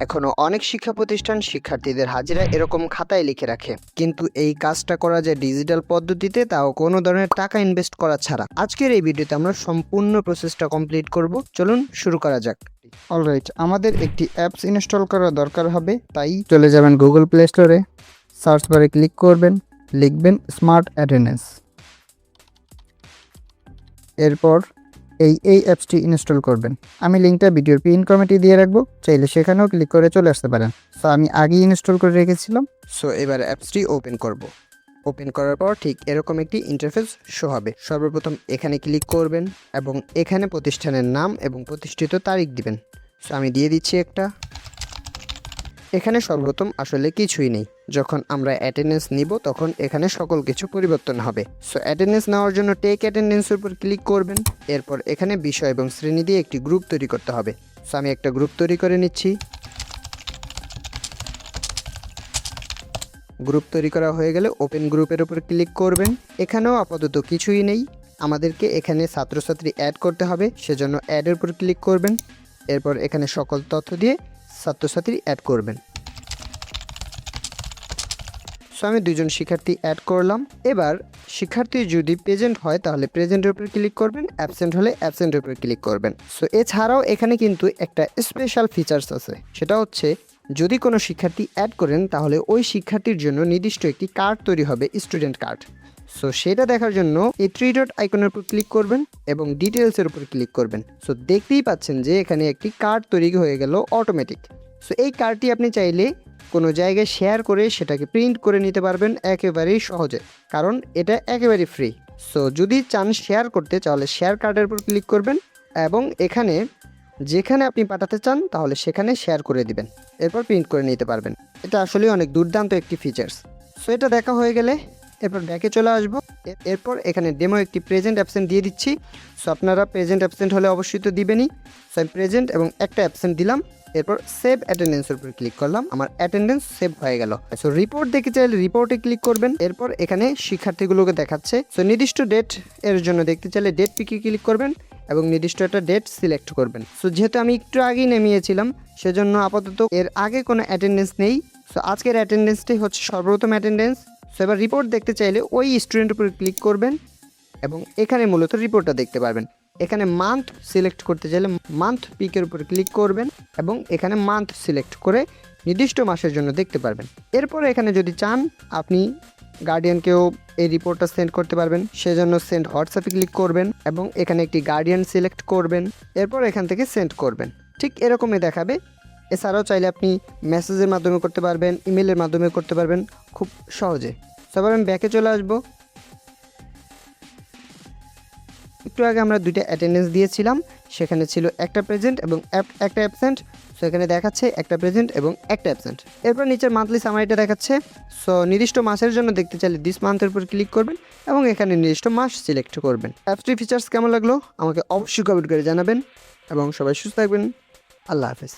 এখনো অনেক শিক্ষা প্রতিষ্ঠান শিক্ষার্থীদের হাজিরা এরকম খাতায় লিখে রাখে, কিন্তু এই কাজটা করা যায় ডিজিটাল পদ্ধতিতে, তাও কোনো ধরনের টাকা ইনভেস্ট করা ছাড়া। আজকের এই ভিডিওতে আমরা সম্পূর্ণ প্রসেসটা কমপ্লিট করব। চলুন শুরু করা যাক। অলরাইট, আমাদের একটি অ্যাপস ইনস্টল করা দরকার হবে, তাই চলে যাবেন গুগল প্লে স্টোরে, সার্চ বারে ক্লিক করবেন, লিখবেন স্মার্ট অ্যাটেন্ডেন্স। এরপর এই অ্যাপসটি ইনস্টল করবেন। আমি লিঙ্কটা ভিডিওর পিন কমেন্টে দিয়ে রাখবো, চাইলে সেখানেও ক্লিক করে চলে আসতে পারেন। সো আমি আগেই ইনস্টল করে রেখেছিলাম। সো এবার অ্যাপসটি ওপেন করব। ওপেন করার পর ঠিক এরকম একটি ইন্টারফেস শো হবে। সর্বপ্রথম এখানে ক্লিক করবেন এবং এখানে প্রতিষ্ঠানের নাম এবং প্রতিষ্ঠিত তারিখ দিবেন। সো আমি দিয়ে দিচ্ছি একটা। এখানে সর্বপ্রথম আসলে কিছুই নেই। যখন আমরা অ্যাটেন্ডেন্স নিব তখন এখানে সকল কিছু পরিবর্তন হবে। সো অ্যাটেন্ডেন্স নেওয়ার জন্য টেক অ্যাটেন্ডেন্সের উপর ক্লিক করবেন। এরপর এখানে বিষয় এবং শ্রেণী দিয়ে একটি গ্রুপ তৈরি করতে হবে। সো আমি একটা গ্রুপ তৈরি করে নিচ্ছি। গ্রুপ তৈরি করা হয়ে গেলে ওপেন গ্রুপের উপর ক্লিক করবেন। এখানেও আপাতত কিছুই নেই, আমাদেরকে এখানে ছাত্রছাত্রী অ্যাড করতে হবে, সেজন্য অ্যাডের উপর ক্লিক করবেন। এরপর এখানে সকল তথ্য দিয়ে ছাত্রছাত্রী অ্যাড করবেন। সো আমি দুজন শিক্ষার্থী অ্যাড করলাম। এবার শিক্ষার্থী যদি প্রেজেন্ট হয় তাহলে প্রেজেন্টের উপর ক্লিক করবেন, অ্যাবসেন্ট হলে অ্যাবসেন্টের উপর ক্লিক করবেন। সো এছাড়াও এখানে কিন্তু একটা স্পেশাল ফিচার্স আছে, সেটা হচ্ছে যদি কোনো শিক্ষার্থী অ্যাড করেন তাহলে ওই শিক্ষার্থীর জন্য নির্দিষ্ট একটি কার্ড তৈরি হবে, স্টুডেন্ট কার্ড। সো সেটা দেখার জন্য এই 3 ডট আইকনের উপর ক্লিক করবেন এবং ডিটেলসের উপর ক্লিক করবেন। সো দেখতেই পাচ্ছেন যে এখানে একটি কার্ড তৈরি হয়ে গেল অটোমেটিক। সো এই কার্ডটি আপনি চাইলে কোনো জায়গায় শেয়ার করে সেটাকে প্রিন্ট করে নিতে পারবেন একেবারেই সহজে, কারণ এটা একেবারেই ফ্রি। সো যদি চান শেয়ার করতে তাহলে শেয়ার কার্ডের উপর ক্লিক করবেন এবং এখানে যেখানে আপনি পাঠাতে চান তাহলে সেখানে শেয়ার করে দিবেন, এরপর প্রিন্ট করে নিতে পারবেন। এটা আসলে অনেক দুর্দান্ত একটি ফিচার্স। সো এটা দেখা হয়ে গেলে এরপর ব্যাকে চলে আসবো। এরপর এখানে ডেমো একটি প্রেজেন্ট অ্যাবসেন্ট দিয়ে দিচ্ছি। সো আপনারা প্রেজেন্ট অ্যাবসেন্ট হলে অবশ্যই তো দিবেনই। সো আমি প্রেজেন্ট এবং একটা অ্যাবসেন্ট দিলাম। এরপর সেভ অ্যাটেন্ডেন্সের উপর ক্লিক করলাম, আমার অ্যাটেন্ডেন্স সেভ হয়ে গেল। সো রিপোর্ট দেখতে চাইলে রিপোর্টে ক্লিক করবেন। এরপর এখানে শিক্ষার্থীগুলোকে দেখাচ্ছে। সো নির্দিষ্ট ডেট এর জন্য দেখতে চাইলে ডেট পিকে ক্লিক করবেন এবং নির্দিষ্ট একটা ডেট সিলেক্ট করবেন। সো যেহেতু আমি একটু আগেই নামিয়েছিলাম সেজন্য আপাতত এর আগে কোনো অ্যাটেন্ডেন্স নেই। সো আজকের অ্যাটেন্ডেন্সটাই হচ্ছে সর্বপ্রথম অ্যাটেন্ডেন্স। সো এবার রিপোর্ট দেখতে চাইলে ওই স্টুডেন্টের উপর ক্লিক করবেন এবং এখানে মূলত রিপোর্টটা দেখতে পারবেন। এখানে মান্থ সিলেক্ট করতে চাইলে মান্থ পিকের উপর ক্লিক করবেন এবং এখানে মান্থ সিলেক্ট করে নির্দিষ্ট মাসের জন্য দেখতে পারবেন। এরপর এখানে যদি চান আপনি গার্ডিয়ানকেও এই রিপোর্টটা সেন্ড করতে পারবেন, সেজন্য সেন্ড হোয়াটসঅ্যাপে ক্লিক করবেন এবং এখানে একটি গার্ডিয়ান সিলেক্ট করবেন। এরপর এখান থেকে সেন্ড করবেন, ঠিক এরকমই দেখাবে। এছাড়াও চাইলে আপনি মেসেজের মাধ্যমে করতে পারবেন, ইমেলের মাধ্যমে করতে পারবেন খুব সহজে। সবার আমি ব্যাকে চলে আসবো। একটু আগে আমরা দুইটা অ্যাটেন্ডেন্স দিয়েছিলাম, সেখানে ছিল একটা প্রেজেন্ট এবং একটা অ্যাবসেন্ট। সো এখানে দেখাচ্ছে একটা প্রেজেন্ট এবং একটা অ্যাবসেন্ট। এরপর নিচের মান্থলি সামারিটা দেখাচ্ছে। সো নির্দিষ্ট মাসের জন্য দেখতে চাইলে দিস মান্থের উপর ক্লিক করবেন এবং এখানে নির্দিষ্ট মাস সিলেক্ট করবেন। অ্যাপসটি ফিচার্স কেমন লাগলো আমাকে অবশ্যই কমেন্ট করে জানাবেন এবং সবাই সুস্থ থাকবেন। আল্লাহ হাফেজ।